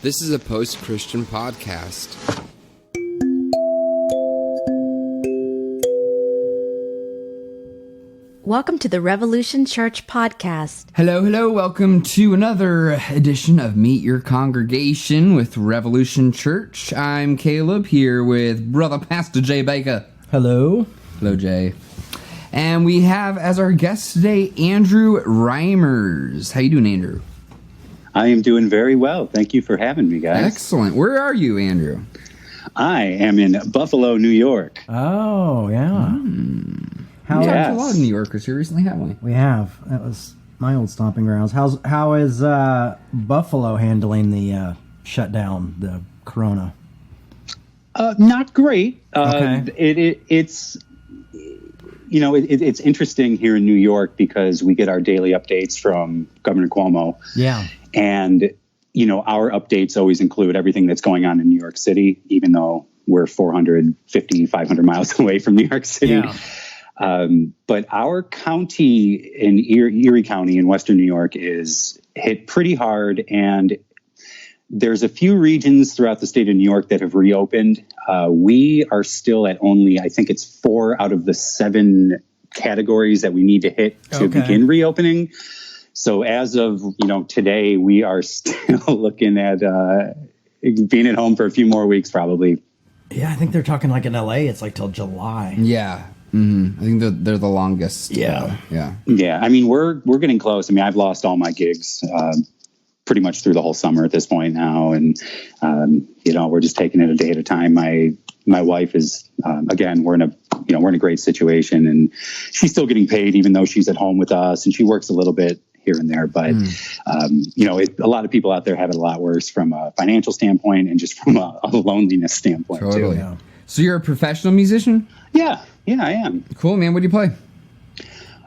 This is a post-Christian podcast. Welcome to the Revolution Church podcast. Hello. Welcome to another edition of Meet Your Congregation with Revolution Church. I'm Caleb here with Brother Pastor Jaybakker. Hello. Hello, Jay. And we have as our guest today, Andrew Reimers. How you doing, Andrew? I am doing very well. Thank you for having me, guys. Excellent. Where are you, Andrew? I am in Buffalo, New York. Oh, yeah. We talked to a lot of New Yorkers here recently, haven't we? We have. That was my old stomping grounds. How is Buffalo handling the shutdown, the corona? Not great. Okay. It's interesting here in New York because we get our daily updates from Governor Cuomo. Yeah. And, our updates always include everything that's going on in New York City, even though we're 450, 500 miles away from New York City. Yeah. But our county in Erie County in Western New York is hit pretty hard. And there's a few regions throughout the state of New York that have reopened. We are still at only, I think it's 4 out of the 7 categories that we need to hit to begin reopening. So as of, today, we are still looking at being at home for a few more weeks, probably. Yeah, I think they're talking like in LA, it's like till July. Yeah. Mm-hmm. I think they're the longest. Yeah. Yeah. I mean, we're getting close. I mean, I've lost all my gigs pretty much through the whole summer at this point now. And, we're just taking it a day at a time. My wife is, again, we're in a great situation, and she's still getting paid even though she's at home with us, and she works a little bit here and there. But, a lot of people out there have it a lot worse from a financial standpoint and just from a loneliness standpoint totally. too. Yeah. So you're a professional musician? Yeah, I am. Cool, man. What do you play?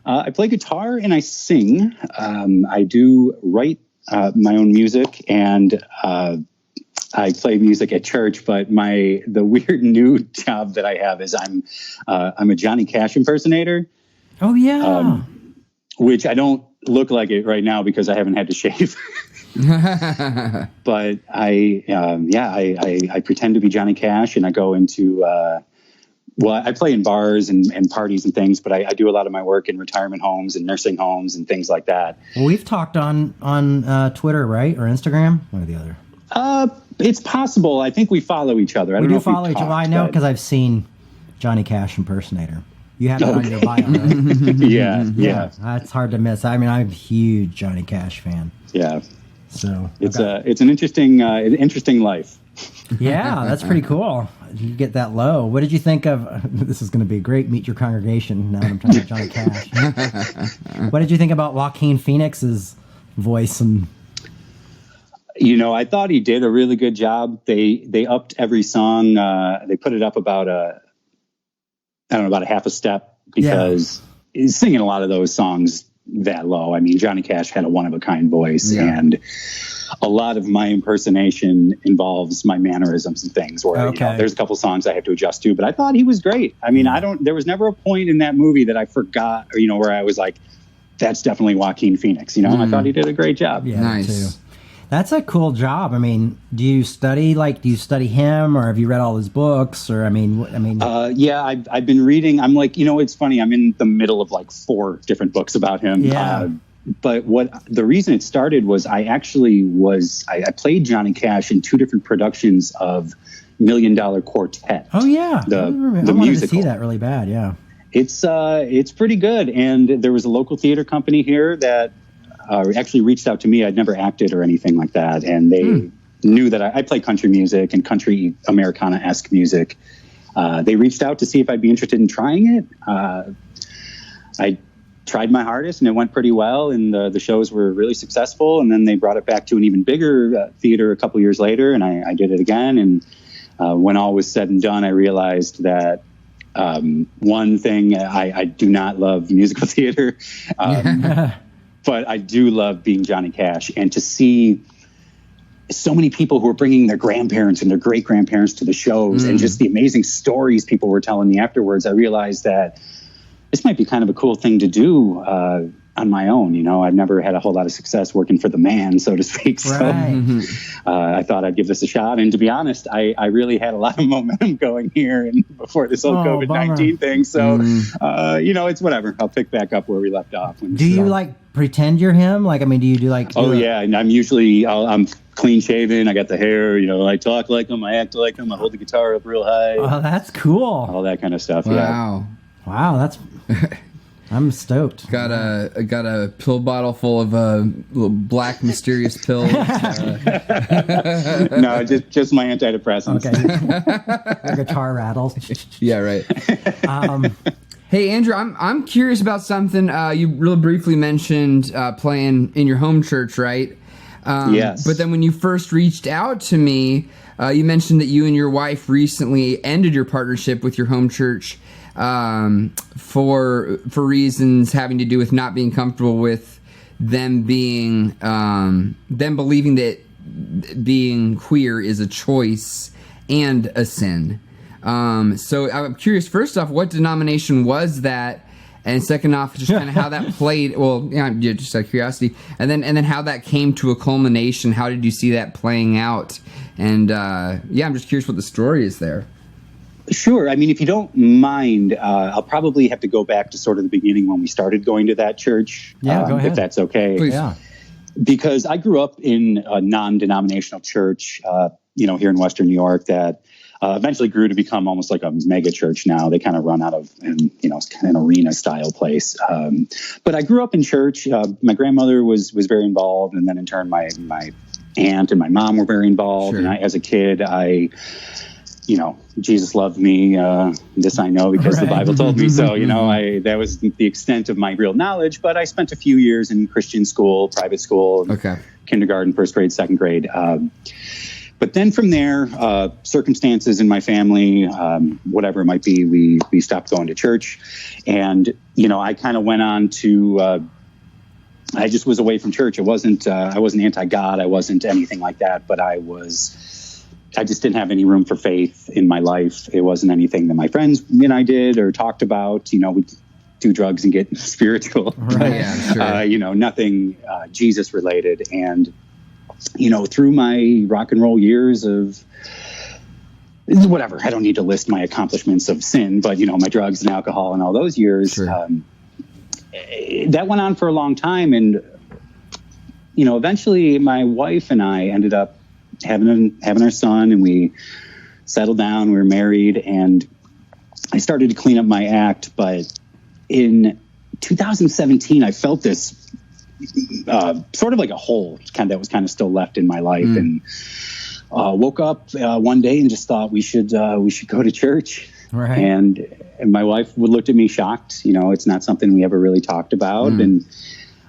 I play guitar and I sing. I do write my own music, and I play music at church. But the weird new job that I have is I'm a Johnny Cash impersonator. Oh, yeah. Which I don't look like it right now because I haven't had to shave. But I pretend to be Johnny Cash, and I go into I play in bars and parties and things, but I do a lot of my work in retirement homes and nursing homes and things like that. Well, we've talked on Twitter, right? Or Instagram? One or the other. It's possible. I think we follow each other. I don't know if we follow each other. I know because I've seen Johnny Cash impersonator. You have it on your bio, right? Yeah. That's hard to miss. I mean, I'm a huge Johnny Cash fan. Yeah. So it's an interesting life. Yeah, that's pretty cool. You get that low. What did you think of? This is going to be a great Meet Your Congregation. Now that I'm talking about Johnny Cash. What did you think about Joaquin Phoenix's voice? And I thought he did a really good job. They upped every song. They put it up about a half a step because he's singing a lot of those songs that low. I mean, Johnny Cash had a one-of-a-kind voice, and a lot of my impersonation involves my mannerisms and things where, there's a couple songs I have to adjust to, but I thought he was great. I mean, there was never a point in that movie that I forgot, where I was like, that's definitely Joaquin Phoenix, I thought he did a great job. Yeah, nice. Too. That's a cool job. I mean, do you study him, or have you read all his books? Or, I've been reading. I'm like, it's funny. I'm in the middle of like 4 different books about him. Yeah. But the reason it started was I played Johnny Cash in 2 different productions of $1 Million Quartet. Oh yeah. The I musical. wanted to see that really bad. Yeah. It's pretty good. And there was a local theater company here that actually reached out to me. I'd never acted or anything like that. And they knew that I play country music and country Americana-esque music. They reached out to see if I'd be interested in trying it. I tried my hardest, and it went pretty well. And the shows were really successful. And then they brought it back to an even bigger theater a couple years later. And I did it again. And when all was said and done, I realized that one thing, I do not love musical theater. But I do love being Johnny Cash, and to see so many people who are bringing their grandparents and their great grandparents to the shows and just the amazing stories people were telling me afterwards, I realized that this might be kind of a cool thing to do. on my own. I've never had a whole lot of success working for the man, so to speak. Right. So I thought I'd give this a shot. And to be honest, I really had a lot of momentum going here and before this whole COVID-19 thing. So, it's whatever. I'll pick back up where we left off. Do you pretend you're him? Do you do yeah. And I'm usually, I'm clean shaven. I got the hair, I talk like him. I act like him. I hold the guitar up real high. Oh, that's cool. All that kind of stuff. Wow. Yeah. Wow. That's, I'm stoked. Got a pill bottle full of little black mysterious pills. No, just my antidepressants. Okay. Your guitar rattles. Yeah, right. Hey, Andrew, I'm curious about something. You really briefly mentioned playing in your home church, right? Yes. But then when you first reached out to me, you mentioned that you and your wife recently ended your partnership with your home church for reasons having to do with not being comfortable with them being them believing that being queer is a choice and a sin. So I'm curious, first off, what denomination was that? And second off, just kind of how that played. Well, just out of curiosity, and then how that came to a culmination. How did you see that playing out? And I'm just curious what the story is there. Sure. If you don't mind, I'll probably have to go back to sort of the beginning when we started going to that church. Yeah, go ahead. If that's okay. Please. Yeah. Because I grew up in a non-denominational church, here in Western New York that eventually grew to become almost like a mega church now. They kind of run out of, it's kind of an arena style place. But I grew up in church. My grandmother was very involved. And then in turn, my aunt and my mom were very involved. Sure. And as a kid, Jesus loved me. This I know because the Bible told me so. That was the extent of my real knowledge. But I spent a few years in Christian school, private school, kindergarten, first grade, second grade. But then from there, circumstances in my family, whatever it might be, we stopped going to church. And, I kind of went on to, I just was away from church. I wasn't anti-God. I wasn't anything like that. But I just didn't have any room for faith in my life. It wasn't anything that my friends and I did or talked about. We do drugs and get spiritual. Right. Yeah, sure. Nothing Jesus related. And through my rock and roll years of whatever, I don't need to list my accomplishments of sin, but my drugs and alcohol and all those years, sure. That went on for a long time. And, eventually my wife and I ended up having our son, and we settled down, we were married, and I started to clean up my act. But in 2017, I felt this sort of like a hole that was kind of still left in my life, and woke up one day and just thought we should go to church. Right. And my wife looked at me shocked. It's not something we ever really talked about. And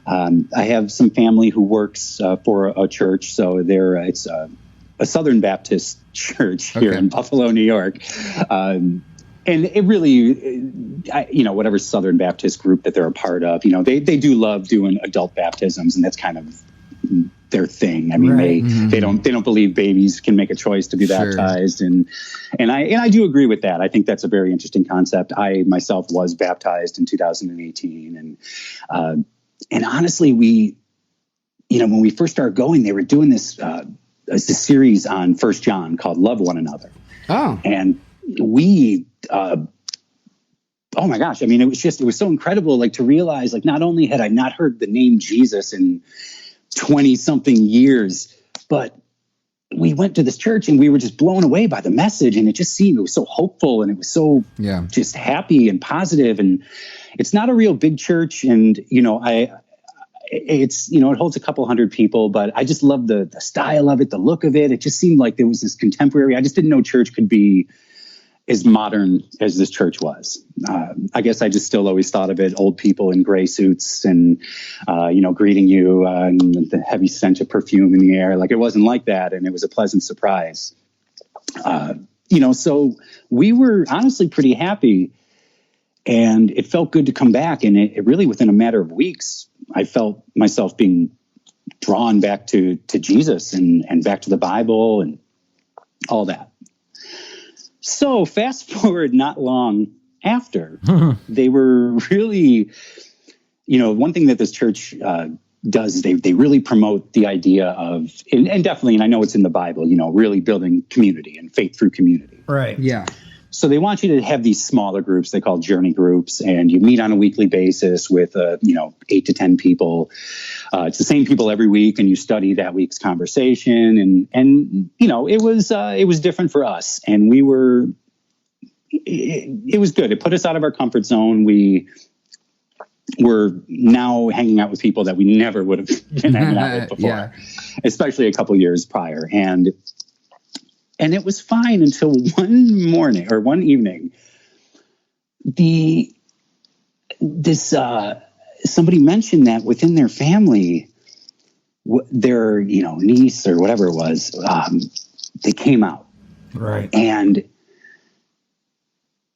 I have some family who works for a church, so it's a Southern Baptist church here in Buffalo, New York. And it really, whatever Southern Baptist group that they're a part of, they do love doing adult baptisms, and that's kind of their thing. They don't believe babies can make a choice to be baptized, and I do agree with that. I think that's a very interesting concept. I myself was baptized in 2018, and honestly, when we first started going, they were doing this series on 1 John called "Love One Another." Oh, and we. Oh my gosh. It was so incredible, to realize, not only had I not heard the name Jesus in 20 something years, but we went to this church and we were just blown away by the message. And it was so hopeful, and it was so just happy and positive. And it's not a real big church. And, it holds a couple hundred people, but I just love the style of it, the look of it. It just seemed like there was this contemporary. I just didn't know church could be as modern as this church was. I guess I just still always thought of it, old people in gray suits and, greeting you and the heavy scent of perfume in the air. It wasn't like that. And it was a pleasant surprise. So we were honestly pretty happy, and it felt good to come back. And it really, within a matter of weeks, I felt myself being drawn back to Jesus and back to the Bible and all that. So fast forward not long after, they were really, one thing that this church does is they really promote the idea of, and definitely, and I know it's in the Bible, really building community and faith through community. Right. Yeah. So they want you to have these smaller groups they call journey groups, and you meet on a weekly basis with 8 to 10 people. It's the same people every week, and you study that week's conversation. And it was different for us, and it was good. It put us out of our comfort zone. We were now hanging out with people that we never would have been hanging out with before, especially a couple years prior. And it was fine until one evening, somebody mentioned that within their family, their niece or whatever it was, they came out, right, and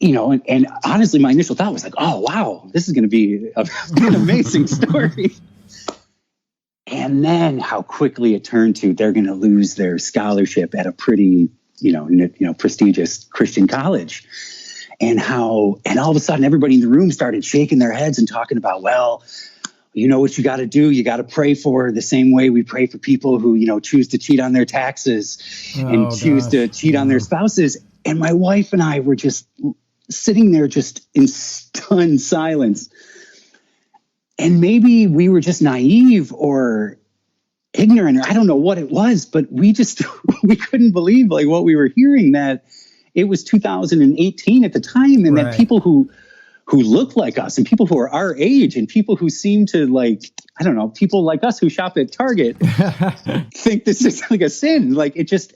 and honestly, my initial thought was like, oh wow, this is going to be an amazing story. And then how quickly it turned to they're going to lose their scholarship at a pretty, prestigious Christian college. And all of a sudden everybody in the room started shaking their heads and talking about, well, what you got to do? You got to pray for the same way we pray for people who, choose to cheat on their taxes and choose to cheat on their spouses. And my wife and I were just sitting there just in stunned silence. And maybe we were just naive or ignorant, or I don't know what it was, but we couldn't believe like what we were hearing, that it was 2018 at the time, and that people who look like us and people who are our age and people who seem to people like us who shop at Target think this is like a sin. Like it just,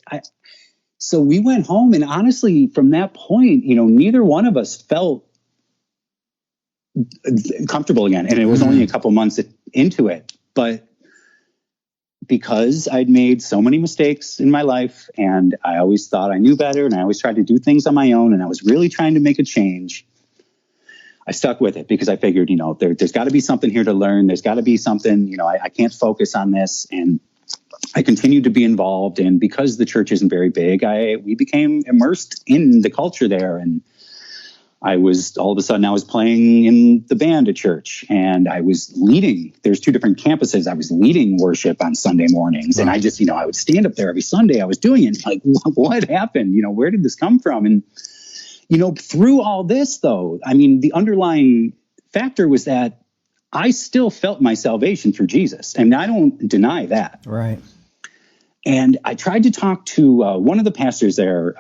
so we went home, and honestly, from that point, neither one of us felt comfortable again. And it was only a couple months into it, but because I'd made so many mistakes in my life, and I always thought I knew better, and I always tried to do things on my own, and I was really trying to make a change, I stuck with it because I figured, there's got to be something here to learn. There's got to be something, I can't focus on this. And I continued to be involved. And because the church isn't very big, we became immersed in the culture there. And all of a sudden I was playing in the band at church, and I was leading. There's 2 different campuses. I was leading worship on Sunday mornings. And I just, I would stand up there every Sunday. I was doing it. Like, what happened? Where did this come from? And, through all this though, the underlying factor was that I still felt my salvation through Jesus. And I don't deny that. Right. And I tried to talk to one of the pastors there.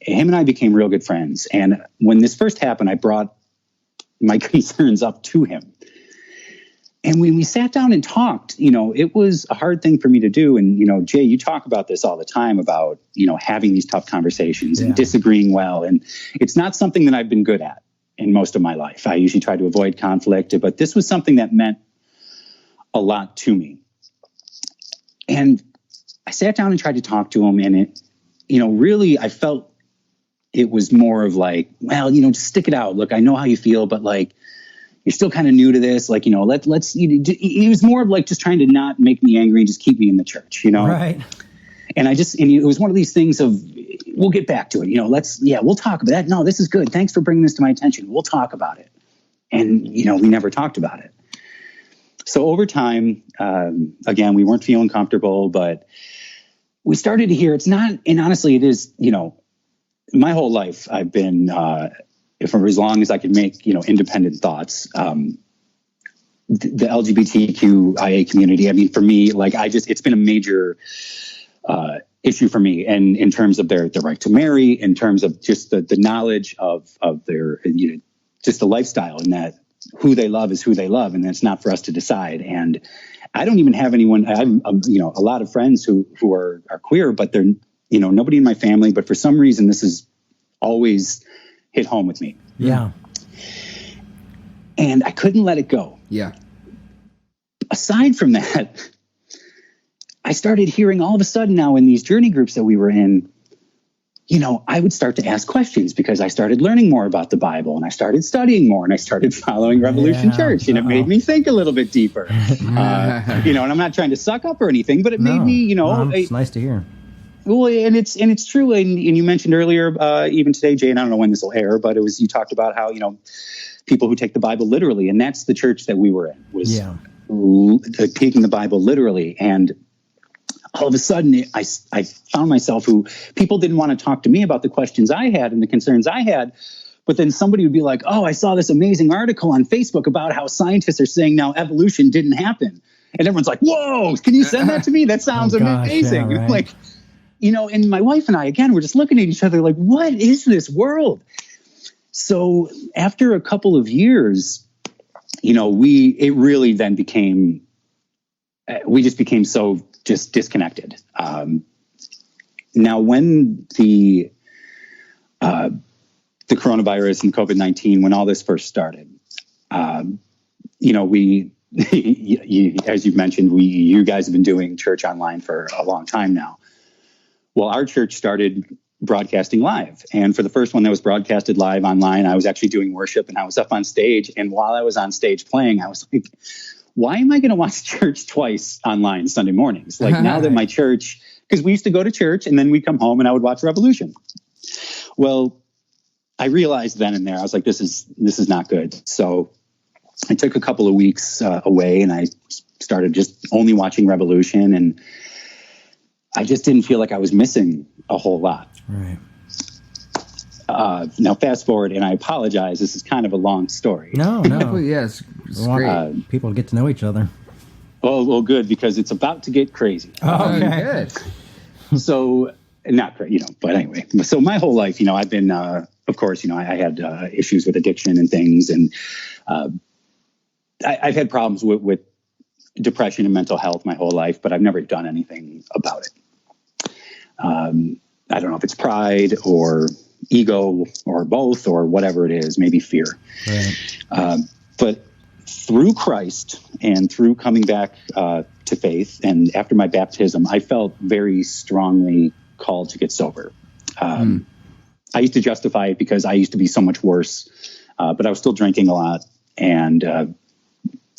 Him and I became real good friends. And when this first happened, I brought my concerns up to him. And when we sat down and talked, it was a hard thing for me to do. And, Jay, you talk about this all the time about, having these tough conversations and disagreeing well. And it's not something that I've been good at in most of my life. I usually try to avoid conflict, but this was something that meant a lot to me. And I sat down and tried to talk to him, and it, really, I felt it was more of like, well, just stick it out. Look, I know how you feel, but like, you're still kind of new to this. Like, let's, he was more of like just trying to not make me angry and just keep me in the church, Right. And it was one of these things of, we'll get back to it. We'll talk about that. No, this is good. Thanks for bringing this to my attention. We'll talk about it. And, we never talked about it. So over time, again, we weren't feeling comfortable, but we started to hear it's not, and honestly, it is, my whole life I've been, for as long as I could make, independent thoughts, the LGBTQIA community. For me, like it's been a major issue for me, and in terms of their right to marry, in terms of just the knowledge of their, just the lifestyle, and that who they love is who they love, and that's not for us to decide. And I don't even have anyone. I have a lot of friends who are queer, but they're nobody in my family. But for some reason, this has always hit home with me. Yeah. And I couldn't let it go. Yeah. Aside from that, I started hearing all of a sudden now in these journey groups that we were in, I would start to ask questions because I started learning more about the Bible, and I started studying more, and I started following Revolution Church, and it made me think a little bit deeper. And I'm not trying to suck up or anything, but it made me, it's nice to hear. Well, and it's true. And you mentioned earlier, even today, Jay, and I don't know when this will air, but you talked about how, people who take the Bible literally. And that's the church that we were in, was taking the Bible literally. And all of a sudden, I found myself who people didn't want to talk to me about the questions I had and the concerns I had. But then somebody would be like, oh, I saw this amazing article on Facebook about how scientists are saying now evolution didn't happen. And everyone's like, whoa, can you send that to me? That sounds amazing. Yeah, right. Like, and my wife and I, again, we're just looking at each other like, what is this world? So after a couple of years, it really then became, we just became so just disconnected. Now, when the coronavirus and COVID-19, when all this first started, we, as you mentioned, you guys have been doing church online for a long time now. Well, our church started broadcasting live. And for the first one that was broadcasted live online, I was actually doing worship and I was up on stage. And while I was on stage playing, I was like, why am I going to watch church twice online Sunday mornings? Like now that my church, because we used to go to church and then we'd come home and I would watch Revolution. Well, I realized then and there, I was like, this is not good. So I took a couple of weeks away and I started just only watching Revolution, and I just didn't feel like I was missing a whole lot. Right. Now, fast forward, and I apologize. This is kind of a long story. No. Yes, it's great. People to get to know each other. Well, good, because it's about to get crazy. Oh, okay. Good. So, not great, but anyway. So my whole life, I've been, of course, I had issues with addiction and things, and I've had problems with depression and mental health my whole life, but I've never done anything about it. I don't know if it's pride or ego or both or whatever it is, maybe fear. Right. But through Christ and through coming back to faith, and after my baptism, I felt very strongly called to get sober. I used to justify it because I used to be so much worse, but I was still drinking a lot, and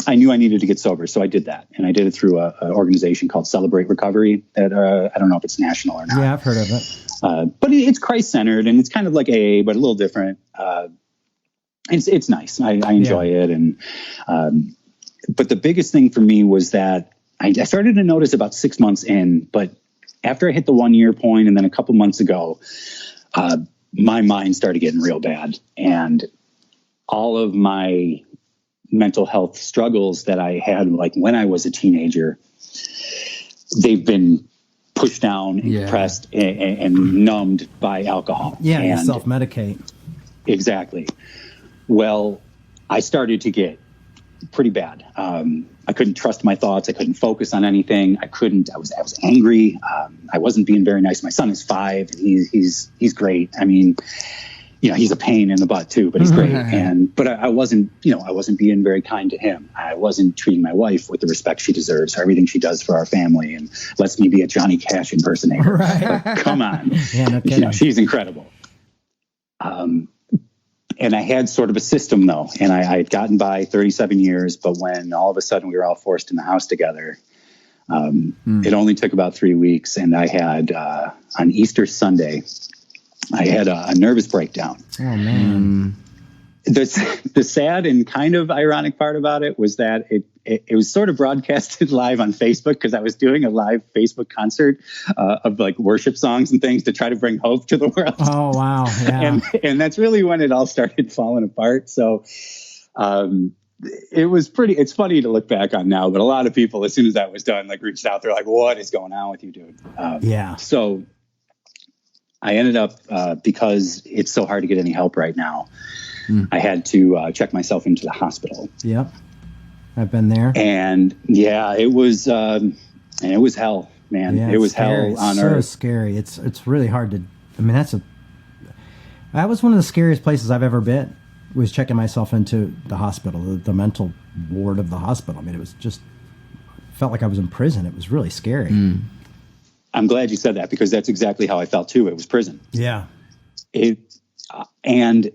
I knew I needed to get sober, so I did that. And I did it through an organization called Celebrate Recovery. That I don't know if it's national or not. Yeah, I've heard of it. But it's Christ-centered, and it's kind of like AA, but a little different. It's nice. I enjoy it. And but the biggest thing for me was that I started to notice about 6 months in, but after I hit the 1 year point, and then a couple months ago, my mind started getting real bad. And all of my mental health struggles that I had, like when I was a teenager, they've been pushed down and compressed and numbed by alcohol. Yeah, and you self-medicate. Exactly. Well, I started to get pretty bad. I couldn't trust my thoughts. I couldn't focus on anything. I was angry. I wasn't being very nice. My son is 5. He's great. I mean, he's a pain in the butt too, but he's great. But I wasn't being very kind to him. I wasn't treating my wife with the respect she deserves for everything she does for our family and lets me be a Johnny Cash impersonator. Right. Like, come on. Yeah, no kidding. She's incredible. And I had sort of a system though, and I had gotten by 37 years, but when all of a sudden we were all forced in the house together, it only took about 3 weeks. And I had, on Easter Sunday, I had a nervous breakdown. Oh, man. The sad and kind of ironic part about it was that it was sort of broadcasted live on Facebook, because I was doing a live Facebook concert of like worship songs and things to try to bring hope to the world. Oh, wow. Yeah. And that's really when it all started falling apart. So it was it's funny to look back on now, but a lot of people, as soon as that was done, like reached out. They're like, what is going on with you, dude? Yeah. So I ended up, because it's so hard to get any help right now, I had to check myself into the hospital. Yep. I've been there. And it was hell, man. Yeah, it was scary. hell on so earth. Scary. It's really hard to, I mean, that was one of the scariest places I've ever been, was checking myself into the hospital, the mental ward of the hospital. I mean, it was just, felt like I was in prison. It was really scary. I'm glad you said that, because that's exactly how I felt too. It was prison. Yeah. And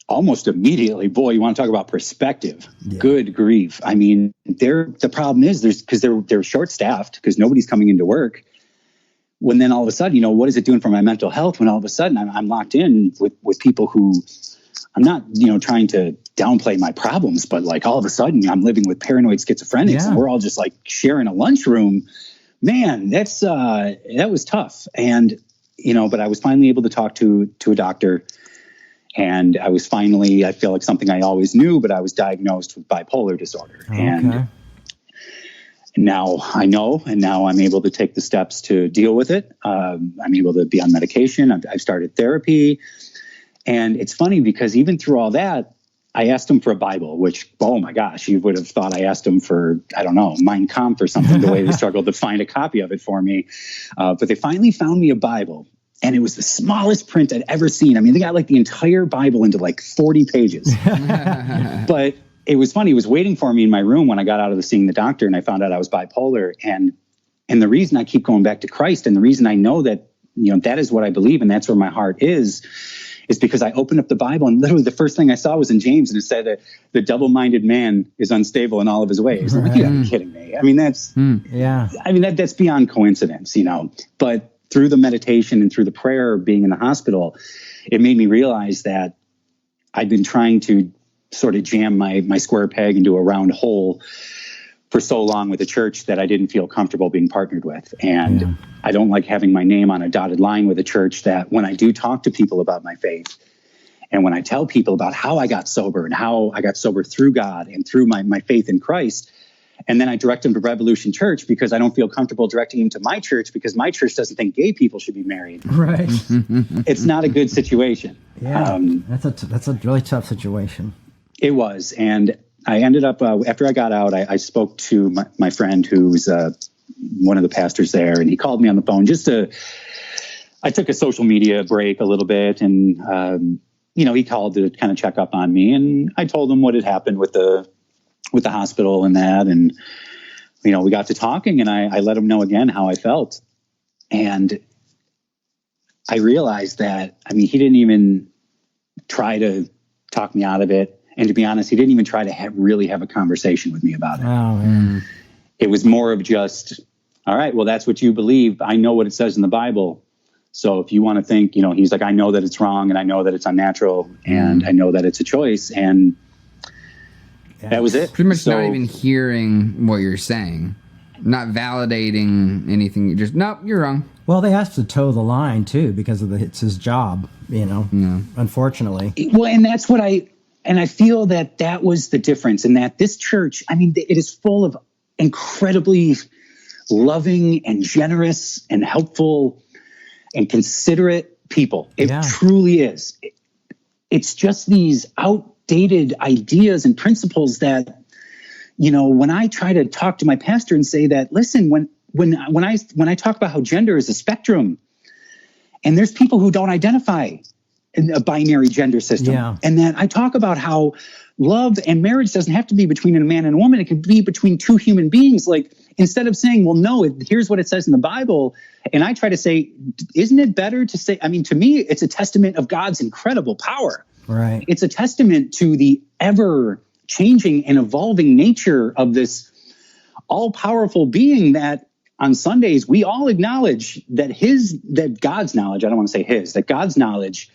almost immediately, boy, you want to talk about perspective. Yeah. Good grief. I mean, the problem is because they're short staffed, because nobody's coming into work. When then all of a sudden, what is it doing for my mental health when all of a sudden I'm locked in with people who I'm not, trying to downplay my problems, but like all of a sudden I'm living with paranoid schizophrenics and we're all just like sharing a lunchroom. Man, that was tough. And, but I was finally able to talk to a doctor, and I feel like something I always knew, but I was diagnosed with bipolar disorder. Okay. And now I know, and now I'm able to take the steps to deal with it. I'm able to be on medication. I've started therapy. And it's funny because even through all that, I asked him for a Bible, which, oh my gosh, you would have thought I asked him for, I don't know, Mein Kampf or something, the way they struggled to find a copy of it for me. But they finally found me a Bible, and it was the smallest print I'd ever seen. I mean, they got like the entire Bible into like 40 pages. But it was funny. It was waiting for me in my room when I got out of seeing the doctor, and I found out I was bipolar. And the reason I keep going back to Christ, and the reason I know that, that is what I believe, and that's where my heart is because I opened up the Bible, and literally the first thing I saw was in James, and it said that the double-minded man is unstable in all of his ways. Right. Like, you gotta be kidding me. I mean, that's that's beyond coincidence, But through the meditation and through the prayer being in the hospital, it made me realize that I'd been trying to sort of jam my square peg into a round hole for so long with a church that I didn't feel comfortable being partnered with. And I don't like having my name on a dotted line with a church that when I do talk to people about my faith, and when I tell people about how I got sober and how I got sober through God and through my faith in Christ, and then I direct them to Revolution Church because I don't feel comfortable directing them to my church because my church doesn't think gay people should be married. Right. It's not a good situation. Yeah, that's a really tough situation. It was. And I ended up, after I got out, I spoke to my friend who's one of the pastors there, and he called me on the phone I took a social media break a little bit, and, he called to kind of check up on me, and I told him what had happened with the hospital and that, and, we got to talking, and I let him know again how I felt. And I realized that, he didn't even try to talk me out of it. And to be honest, he didn't even try to really have a conversation with me about it. Oh, man. It was more of just, all right, well, that's what you believe. I know what it says in the Bible. So if you want to think, he's like, I know that it's wrong, and I know that it's unnatural, and I know that it's a choice. And that was it. Pretty much not even hearing what you're saying, not validating anything. You just, nope, you're wrong. Well, they asked to toe the line, too, because it's his job, unfortunately. Well, and that's what I feel that was the difference, in that this church, it is full of incredibly loving and generous and helpful and considerate people. It truly is. It's just these outdated ideas and principles that, when I try to talk to my pastor and say that, listen, when I talk about how gender is a spectrum, and there's people who don't identify in a binary gender system. Yeah. And then I talk about how love and marriage doesn't have to be between a man and a woman. It can be between two human beings. Like, instead of saying, well, no, here's what it says in the Bible. And I try to say, isn't it better to say, to me, it's a testament of God's incredible power. Right. It's a testament to the ever changing and evolving nature of this all powerful being that on Sundays, we all acknowledge that God's knowledge, I don't want to say his, that God's knowledge,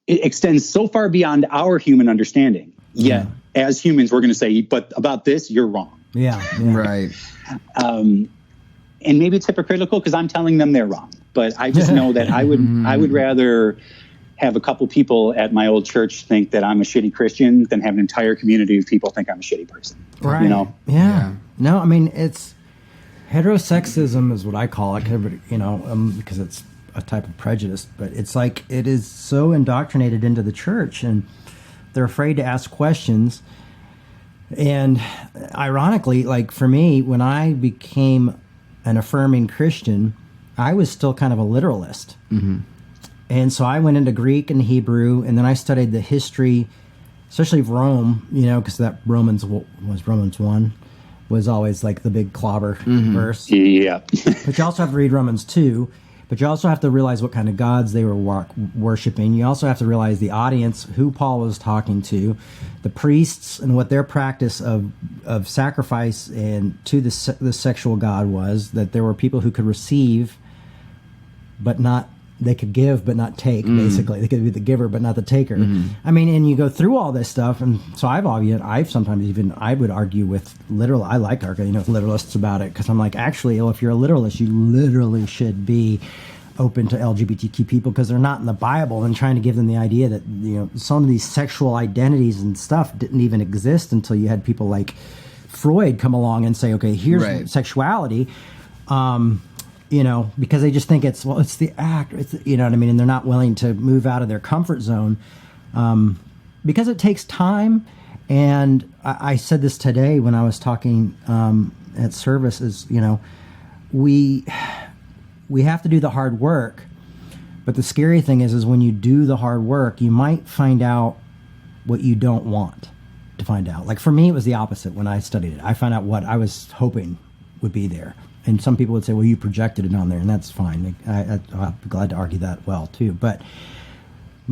it extends so far beyond our human understanding. Yet, as humans, we're going to say, but about this, you're wrong. Yeah. Right. And maybe it's hypocritical because I'm telling them they're wrong. But I just know that I would rather have a couple people at my old church think that I'm a shitty Christian than have an entire community of people think I'm a shitty person. Right. Yeah. No, it's heterosexism is what I call it, because it's a type of prejudice, but it's like it is so indoctrinated into the church, and they're afraid to ask questions. And ironically, like for me, when I became an affirming Christian, I was still kind of a literalist. Mm-hmm. And so I went into Greek and Hebrew, and then I studied the history, especially of Rome, because that Romans 1 was always like the big clobber verse. Yeah. But you also have to read Romans 2. But you also have to realize what kind of gods they were worshiping. You also have to realize the audience, who Paul was talking to, the priests, and what their practice of sacrifice and to the sexual god was. That there were people who could receive, but not they could give but not take, basically. They could be the giver but not the taker. I mean, and you go through all this stuff, and so I've sometimes even, I would argue with I like arguing with literalists about it, because I'm like, actually, if you're a literalist, you literally should be open to LGBTQ people, because they're not in the Bible, and trying to give them the idea that, some of these sexual identities and stuff didn't even exist until you had people like Freud come along and say, okay, here's sexuality. Because they just think it's the act, you know what I mean? And they're not willing to move out of their comfort zone, because it takes time. And I said this today when I was talking at service is, we have to do the hard work. But the scary thing is when you do the hard work, you might find out what you don't want to find out. Like for me, it was the opposite when I studied it. I found out what I was hoping would be there. And some people would say, well, you projected it on there, and that's fine. I'll be glad to argue that well, too. But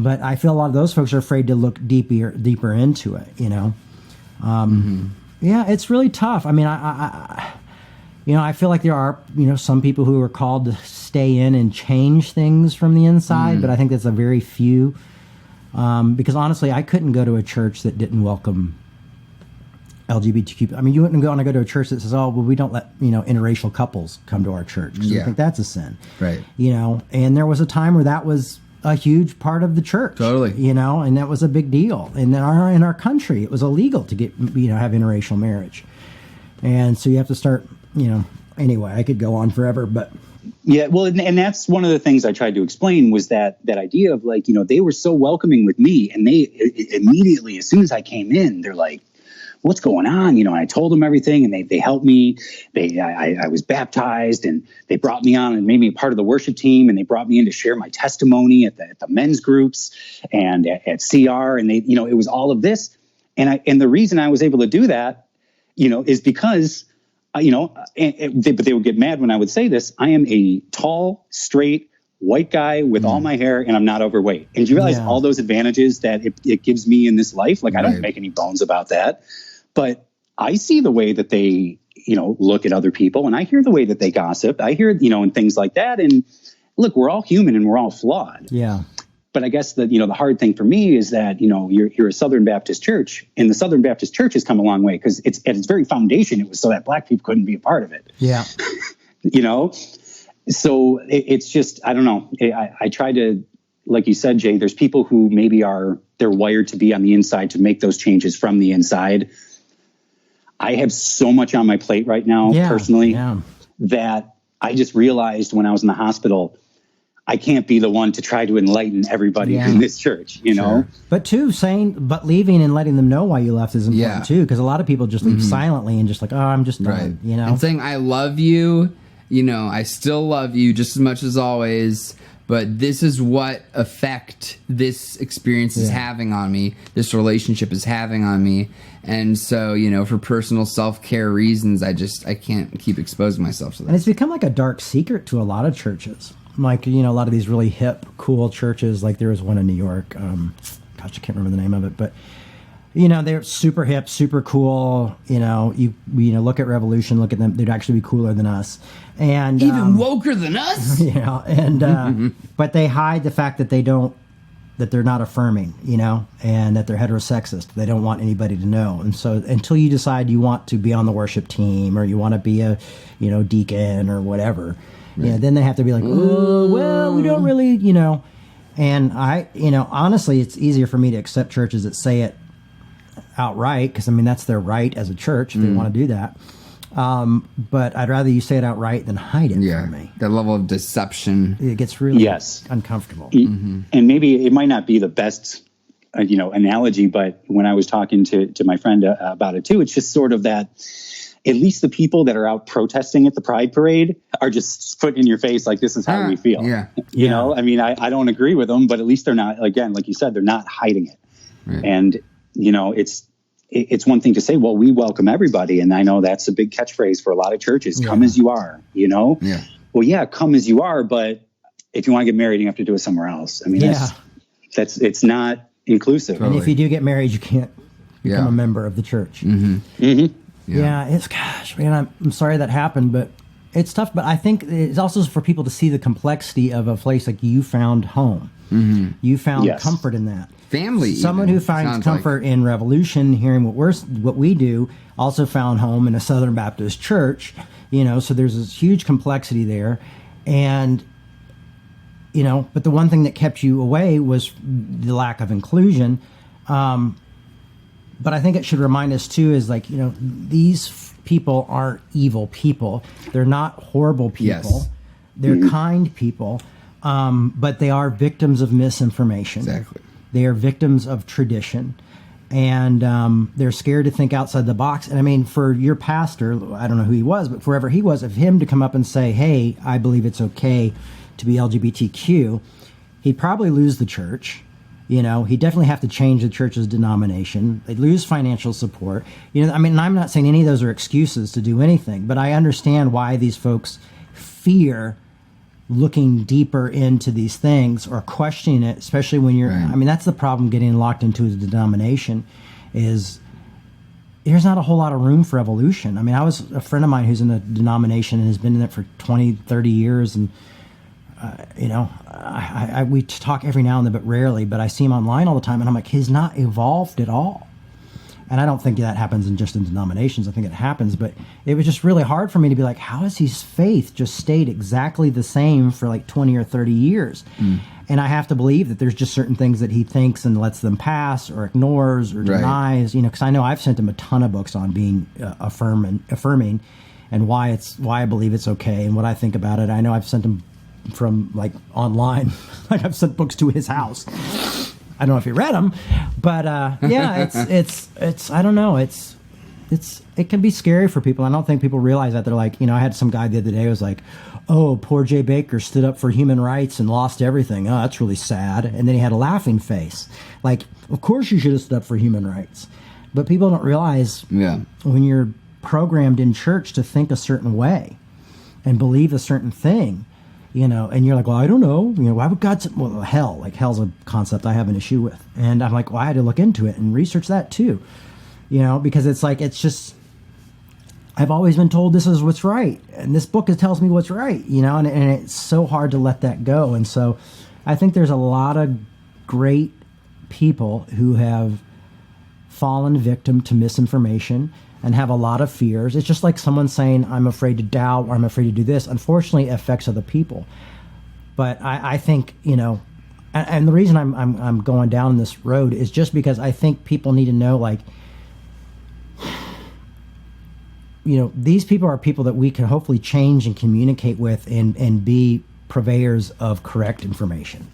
I feel a lot of those folks are afraid to look deeper into it, Yeah, it's really tough. I mean, I feel like there are, some people who are called to stay in and change things from the inside, but I think that's a very few. Because honestly, I couldn't go to a church that didn't welcome LGBTQ. I mean, you wouldn't want to go to a church that says, "Oh, well, we don't let interracial couples come to our church," because I think that's a sin, right? And there was a time where that was a huge part of the church, totally. And that was a big deal. And in our country, it was illegal to get have interracial marriage, and so you have to start, Anyway, I could go on forever, but. Yeah, well, and that's one of the things I tried to explain was that idea of like, they were so welcoming with me, and they immediately, as soon as I came in, they're like, what's going on? I told them everything, and they helped me. I was baptized, and they brought me on and made me a part of the worship team, and they brought me in to share my testimony at the men's groups and at CR, and it was all of this. And the reason I was able to do that, is because, but they would get mad when I would say this. I am a tall, straight, white guy with all my hair, and I'm not overweight. And do you realize all those advantages that it gives me in this life? Like, I don't make any bones about that. But I see the way that they, look at other people, and I hear the way that they gossip. I hear, and things like that. And look, we're all human and we're all flawed. Yeah. But I guess the hard thing for me is that, you're a Southern Baptist church, and the Southern Baptist church has come a long way, because it's at its very foundation, it was so that Black people couldn't be a part of it. Yeah. So it's just, I don't know. I try to, like you said, Jay, there's people who maybe they're wired to be on the inside to make those changes from the inside. I have so much on my plate right now, personally, that I just realized when I was in the hospital, I can't be the one to try to enlighten everybody in this church, know? But leaving and letting them know why you left is important too, because a lot of people just leave silently and just like, oh, I'm just done, And saying, I love you, I still love you just as much as always, but this is what effect this experience is having on me, this relationship is having on me. And so, for personal self-care reasons, I can't keep exposing myself to that. And it's become like a dark secret to a lot of churches. Like, a lot of these really hip, cool churches, like there was one in New York. I can't remember the name of it, but, they're super hip, super cool. You look at Revolution, look at them, they'd actually be cooler than us. And even woker than us? But they hide the fact that that they're not affirming, and that they're heterosexist. They don't want anybody to know. And so until you decide you want to be on the worship team, or you want to be a, deacon or whatever, then they have to be like, oh, well, we don't really, And I, honestly, it's easier for me to accept churches that say it outright, because, that's their right as a church if they want to do that. But I'd rather you say it outright than hide it from me. That level of deception. It gets really uncomfortable. And maybe it might not be the best, analogy, but when I was talking to my friend about it too, it's just sort of that, at least the people that are out protesting at the Pride Parade are just putting in your face like, this is how we feel. You know, I don't agree with them, but at least they're not, again, like you said, they're not hiding it. Right. And, it's one thing to say, well, we welcome everybody. And I know that's a big catchphrase for a lot of churches. Come as you are, Well, come as you are. But if you want to get married, you have to do it somewhere else. It's not inclusive. And if you do get married, you can't become a member of the church. Mm-hmm. Yeah, it's, gosh, man, I'm sorry that happened, but It's tough, but I think it's also for people to see the complexity of a place like you found home. Mm-hmm. You found comfort in that. Family. Someone who finds comfort in Revolution, hearing what we do, also found home in a Southern Baptist church. So there's this huge complexity there, and but the one thing that kept you away was the lack of inclusion. But I think it should remind us too is these people aren't evil people. They're not horrible people. Yes. They're kind people, but they are victims of misinformation. Exactly. They are victims of tradition, and they're scared to think outside the box. And I mean, for your pastor, I don't know who he was, but whoever he was, of him to come up and say, hey, I believe it's okay to be LGBTQ, he'd probably lose the church. He'd definitely have to change the church's denomination. They'd lose financial support. I mean, I'm not saying any of those are excuses to do anything, but I understand why these folks fear looking deeper into these things or questioning it, especially when you're, right. I mean, that's the problem getting locked into a denomination is there's not a whole lot of room for evolution. I mean, I was a friend of mine who's in a denomination and has been in it for 20, 30 years. And, we talk every now and then, but rarely, but I see him online all the time and I'm like, he's not evolved at all. And I don't think that happens in denominations. I think it happens, but it was just really hard for me to be like, how has his faith just stayed exactly the same for like 20 or 30 years? Mm. And I have to believe that there's just certain things that he thinks and lets them pass or ignores or denies, because I know I've sent him a ton of books on being affirming and why I believe it's okay and what I think about it. I know I've sent him from like online, like I've sent books to his house. I don't know if he read them, but it's I don't know. It can be scary for people. I don't think people realize that. They're like, I had some guy the other day who was like, oh, poor Jaybakker stood up for human rights and lost everything. Oh, that's really sad. And then he had a laughing face. Like, of course you should have stood up for human rights. But people don't realize when you're programmed in church to think a certain way and believe a certain thing, and you're like, well, I don't know, why would God say, well, hell's a concept I have an issue with. And I'm like, well, I had to look into it and research that too, because it's just, I've always been told this is what's right. And this book tells me what's right, and it's so hard to let that go. And so I think there's a lot of great people who have fallen victim to misinformation and have a lot of fears. It's just like someone saying, I'm afraid to doubt or I'm afraid to do this. Unfortunately, it affects other people. But I think, and the reason I'm going down this road is just because I think people need to know, like, these people are people that we can hopefully change and communicate with and be purveyors of correct information,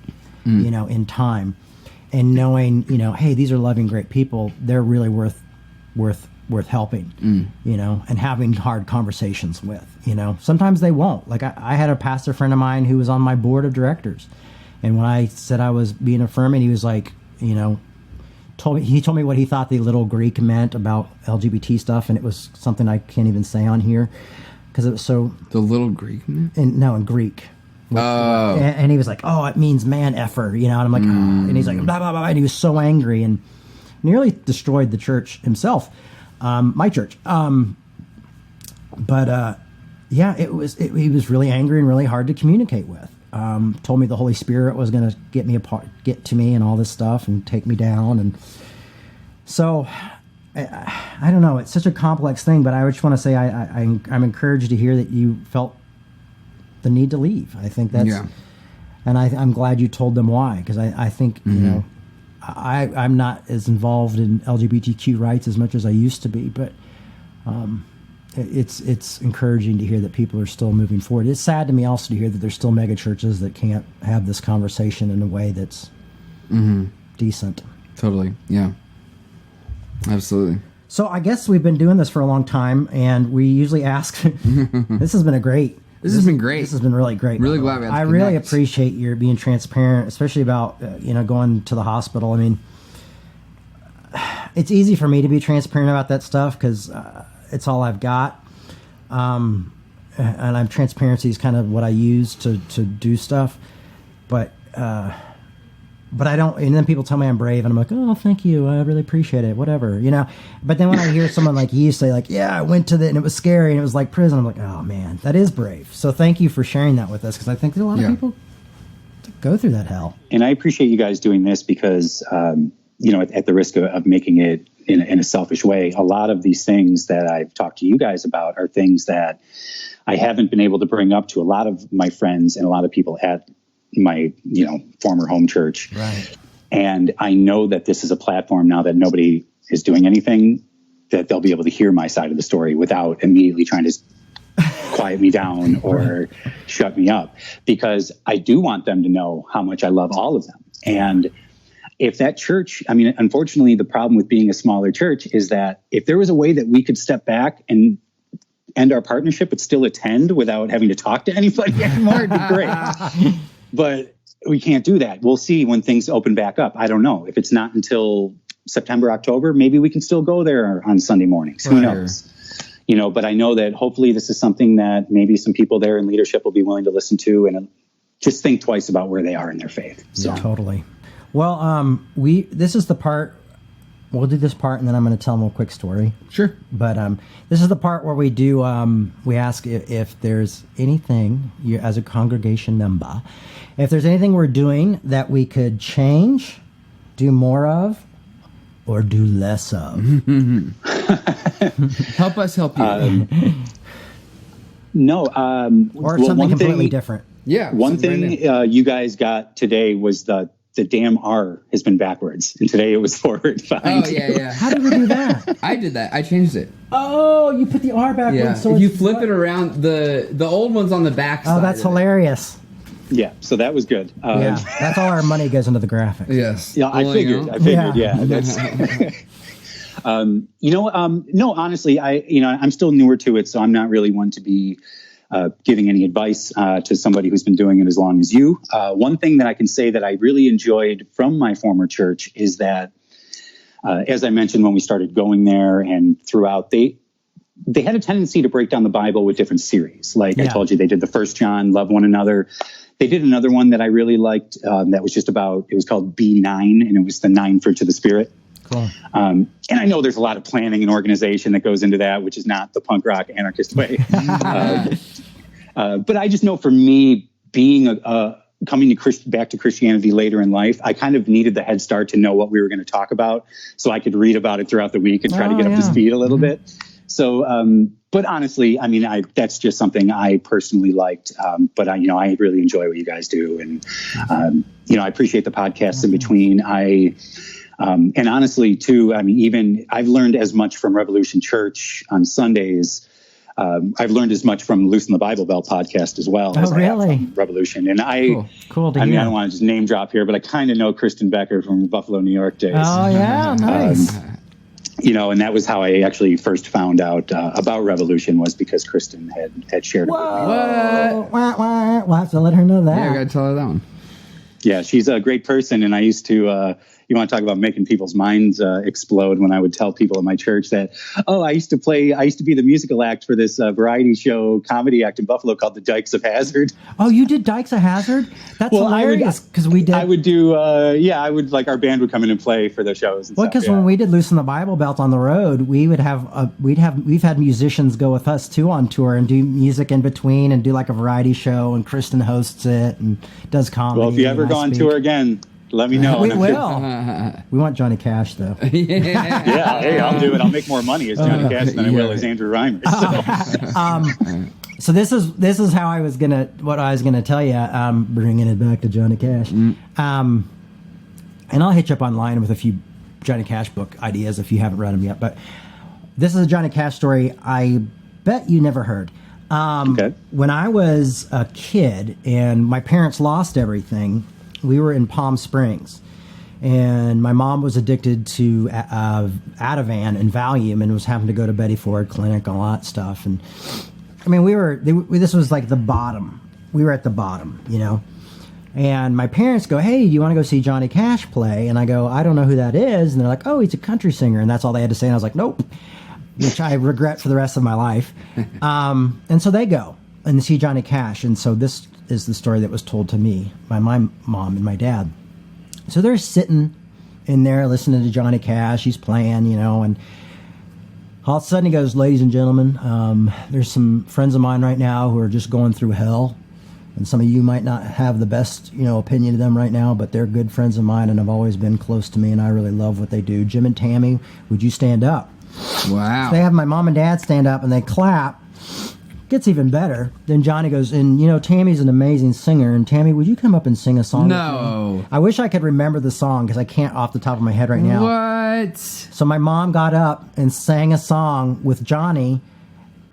in time. And knowing, hey, these are loving, great people. They're really worth helping, and having hard conversations with, sometimes they won't. Like I had a pastor friend of mine who was on my board of directors. And when I said I was being affirming, he was like, told me what he thought the little Greek meant about LGBT stuff. And it was something I can't even say on here because it was so. The little Greek meant? In Greek. Oh. And he was like, oh, it means man effer, and I'm like, oh. And he's like, blah, blah, blah. And he was so angry and nearly destroyed the church himself. My church. He was really angry and really hard to communicate with. Told me the Holy Spirit was going to get to me and all this stuff and take me down. And so I don't know. It's such a complex thing, but I just want to say I'm encouraged to hear that you felt the need to leave. I think that's, and I'm glad you told them why, because I think, I'm not as involved in LGBTQ rights as much as I used to be, but it's encouraging to hear that people are still moving forward. It's sad to me also to hear that there's still mega churches that can't have this conversation in a way that's decent. Totally, yeah, absolutely. So I guess we've been doing this for a long time, and we usually ask. This has been great. This has been great. This has been really great. Really glad we had to connect. Really appreciate your being transparent, especially about going to the hospital. I mean, it's easy for me to be transparent about that stuff because it's all I've got, and transparency is kind of what I use to do stuff. But but I don't, and then people tell me I'm brave, and I'm like, oh, thank you, I really appreciate it, whatever, you know. But then when I hear someone like you say, like, yeah, I went to and it was scary, and it was like prison, I'm like, oh man, that is brave. So thank you for sharing that with us, because I think there's a lot of people that go through that hell. And I appreciate you guys doing this because, you know, at the risk of making it in a selfish way, a lot of these things that I've talked to you guys about are things that I haven't been able to bring up to a lot of my friends and a lot of people at my, you know, former home church. Right. And I know that this is a platform now that nobody is doing anything, that they'll be able to hear my side of the story without immediately trying to quiet me down or shut me up, because I do want them to know how much I love all of them. And if that church, I mean, unfortunately, the problem with being a smaller church is that if there was a way that we could step back and end our partnership but still attend without having to talk to anybody anymore, it'd be great. But we can't do that. We'll see when things open back up. I don't know. If it's not until September, October, maybe we can still go there on Sunday mornings. Who knows? You know, but I know that hopefully this is something that maybe some people there in leadership will be willing to listen to and just think twice about where they are in their faith. So. Yeah, totally. Well, this is the part. We'll do this part, and then I'm going to tell them a quick story. Sure. But this is the part where we do. We ask if there's anything you, as a congregation member, if there's anything we're doing that we could change, do more of, or do less of. Help us help you. No. Or something completely different. Yeah. One thing you guys got today was the damn R has been backwards, and today it was forward. Oh, yeah. How did we do that? I did that. I changed it. Oh, you put the R backwards. Yeah. So if you flip it around, the old one's on the back side. Oh, that's hilarious. Yeah, so that was good. Yeah, that's all our money goes into the graphics. Yes. Yeah, I figured. Yeah. That's, no, honestly, I'm still newer to it, so I'm not really one to be giving any advice to somebody who's been doing it as long as you. One thing that I can say that I really enjoyed from my former church is that, as I mentioned when we started going there and throughout, they had a tendency to break down the Bible with different series. Like I told you, they did the 1 John, love one another. They did another one that I really liked that was just about, it was called B9, and it was the 9 fruits of the Spirit. Cool. And I know there's a lot of planning and organization that goes into that, which is not the punk rock anarchist way. But I just know for me, being coming back to Christianity later in life, I kind of needed the head start to know what we were going to talk about, so I could read about it throughout the week and try to get up to speed a little bit. So, but honestly, I mean, that's just something I personally liked. But I really enjoy what you guys do, and I appreciate the podcasts in between. And honestly, too, I mean, even I've learned as much from Revolution Church on Sundays. I've learned as much from Loosen the Bible Belt podcast as well. Oh, really? From Revolution. And cool to hear. I mean, I don't want to just name drop here, but I kind of know Kristen Becker from the Buffalo, New York days. Oh, yeah, nice. And that was how I actually first found out about Revolution, was because Kristen had shared it with me. What? We'll have to let her know that. Yeah, I got to tell her that one. Yeah, she's a great person, and I used to, you want to talk about making people's minds explode, when I would tell people in my church that, I used to be the musical act for this variety show comedy act in Buffalo called the Dykes of Hazzard. Oh, you did Dykes of Hazzard? That's hilarious, because we did. I would do, our band would come in and play for the shows and stuff. Because when we did Loosen the Bible Belt on the road, we would have, we've had musicians go with us too on tour and do music in between and do like a variety show, and Kristen hosts it and does comedy. Well, if you ever go on tour again, let me know. We will. We want Johnny Cash, though. Yeah, hey, I'll do it. I'll make more money as Johnny Cash than I will as Andrew Reimers. So this is how what I was gonna tell you. Bringing it back to Johnny Cash, and I'll hit you up online with a few Johnny Cash book ideas if you haven't read them yet. But this is a Johnny Cash story I bet you never heard. Okay. When I was a kid and my parents lost everything, we were in Palm Springs, and my mom was addicted to Ativan and Valium, and was having to go to Betty Ford Clinic and all that stuff. And I mean, this was like the bottom. We were at the bottom, And my parents go, "Hey, do you want to go see Johnny Cash play?" And I go, "I don't know who that is." And they're like, "Oh, he's a country singer." And that's all they had to say. And I was like, "Nope," which I regret for the rest of my life. And so they go and see Johnny Cash. And so this is the story that was told to me by my mom and my dad. So they're sitting in there listening to Johnny Cash. He's playing, and all of a sudden he goes, "Ladies and gentlemen, there's some friends of mine right now who are just going through hell. And some of you might not have the best, opinion of them right now, but they're good friends of mine and have always been close to me, and I really love what they do. Jim and Tammy, would you stand up?" Wow. So they have my mom and dad stand up, and they clap. Gets even better. Then Johnny goes, and Tammy's an amazing singer, and Tammy, would you come up and sing a song with me? I wish I could remember the song, because I can't off the top of my head right now. What? So my mom got up and sang a song with Johnny,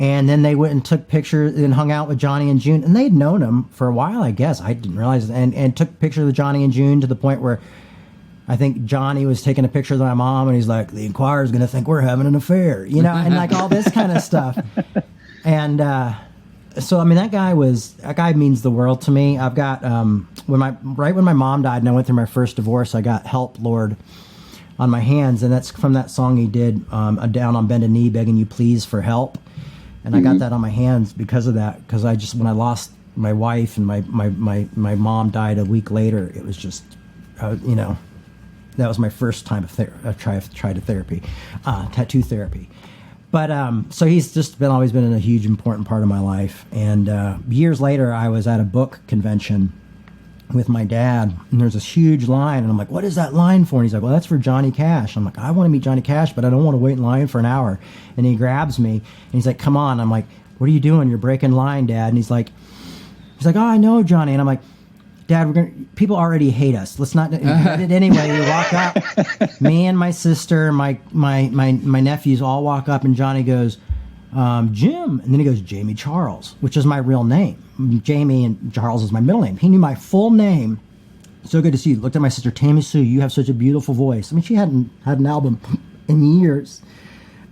and then they went and took pictures and hung out with Johnny and June. And they'd known him for a while, I guess. I didn't realize. And took pictures of Johnny and June to the point where I think Johnny was taking a picture of my mom, and he's like, "The Inquirer's going to think we're having an affair," and like all this kind of stuff. And so, I mean, that guy means the world to me. I've got, right when my mom died and I went through my first divorce, I got "Help, Lord" on my hands. And that's from that song he did, "Down on Bended Knee, Begging You Please for Help." And I got that on my hands because of that. Because when I lost my wife and my mom died a week later, it was just, that was my first time tried therapy, tattoo therapy. But so he's just always been a huge important part of my life. And years later, I was at a book convention with my dad, and there's this huge line, and I'm like, "What is that line for?" And he's like, "Well, that's for Johnny Cash." I'm like, "I want to meet Johnny Cash, but I don't want to wait in line for an hour." And he grabs me, and he's like, "Come on." I'm like, "What are you doing? You're breaking line, Dad." And he's like, "Oh, I know, Johnny." And I'm like, "Dad, people already hate us. Let's not get it anyway." We walk up, me and my sister, my nephews all walk up, and Johnny goes, "Jim," and then he goes, "Jamie Charles," which is my real name. Jamie and Charles is my middle name. He knew my full name. "So good to see you." Looked at my sister, "Tammy Sue, you have such a beautiful voice." I mean, she hadn't had an album in years,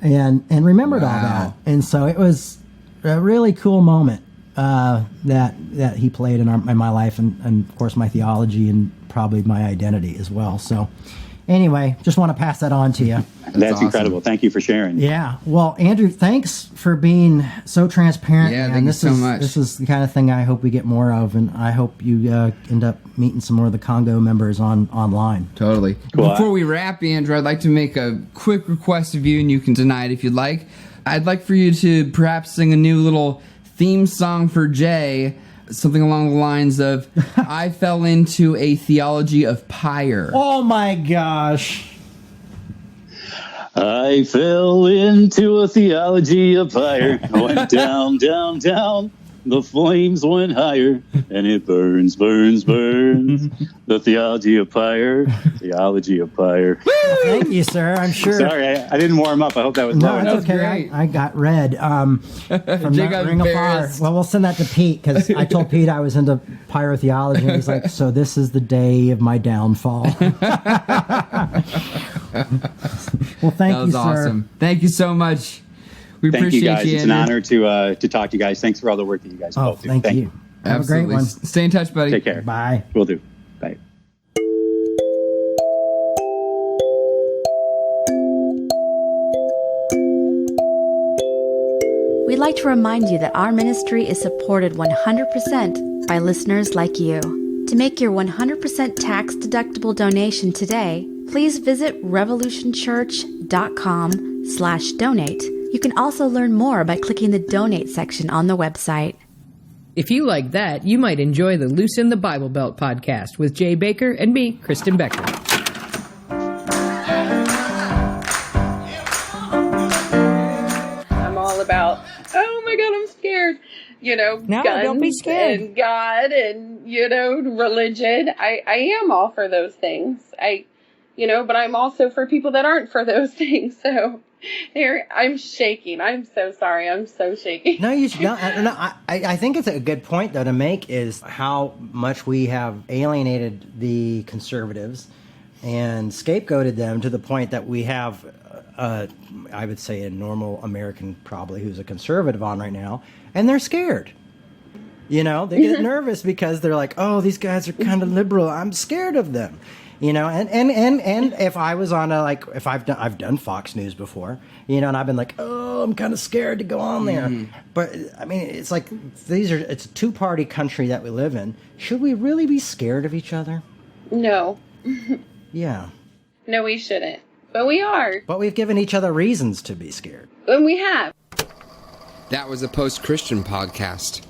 and remembered all that. And so it was a really cool moment that he played in my life, and of course my theology and probably my identity as well. So anyway, just want to pass that on to you. That's awesome. Incredible. Thank you for sharing. Yeah. Well, Andrew, thanks for being so transparent. Yeah, thank you so much. This is the kind of thing I hope we get more of, and I hope you end up meeting some more of the Congo members online. Totally. Cool. Before we wrap, Andrew, I'd like to make a quick request of you, and you can deny it if you'd like. I'd like for you to perhaps sing a new little theme song for Jay, something along the lines of, "I fell into a theology of pyre." Oh my gosh. I fell into a theology of fire. I went down, down, down. The flames went higher, and it burns, burns, burns. The theology of fire, theology of fire. Well, thank you, sir. I'm sure. Sorry, I didn't warm up. I hope that was No, low it's enough. okay. great. I got red from Jay that got Ring of Fire. embarrassed. Well, we'll send that to Pete, because I told Pete I was into pyrotheology, and he's like, "So this is the day of my downfall." Well, thank That you, was sir. awesome. Thank you so much. We Thank appreciate you, guys. It's an Andrew. honor to talk to you guys. Thanks for all the work that you guys Oh, both do. thank you. Have Absolutely. a great one. Stay in touch, buddy. Take care. Bye. Will do. Bye. We'd like to remind you that our ministry is supported 100% by listeners like you. To make your 100% tax-deductible donation today, please visit revolutionchurch.com/donate. You can also learn more by clicking the donate section on the website. If you like that, you might enjoy the Loosen the Bible Belt podcast with Jay Bakker and me, Kristen Becker. I'm all about, oh my God, I'm scared. No, guns don't be scared. and God and, religion. I am all for those things. But I'm also for people that aren't for those things. So I'm shaking. I'm so sorry. I'm so shaky. No, I think it's a good point, though, to make, is how much we have alienated the conservatives and scapegoated them to the point that we have, I would say, a normal American probably who's a conservative on right now, and they're scared. They get nervous because they're like, "Oh, these guys are kind of liberal. I'm scared of them." And if I was on if I've done Fox News before, and I've been like, "Oh, I'm kind of scared to go on there." But I mean, it's like it's a two-party country that we live in. Should we really be scared of each other? No. Yeah. No, we shouldn't. But we are. But we've given each other reasons to be scared. And we have. That was a post-Christian podcast.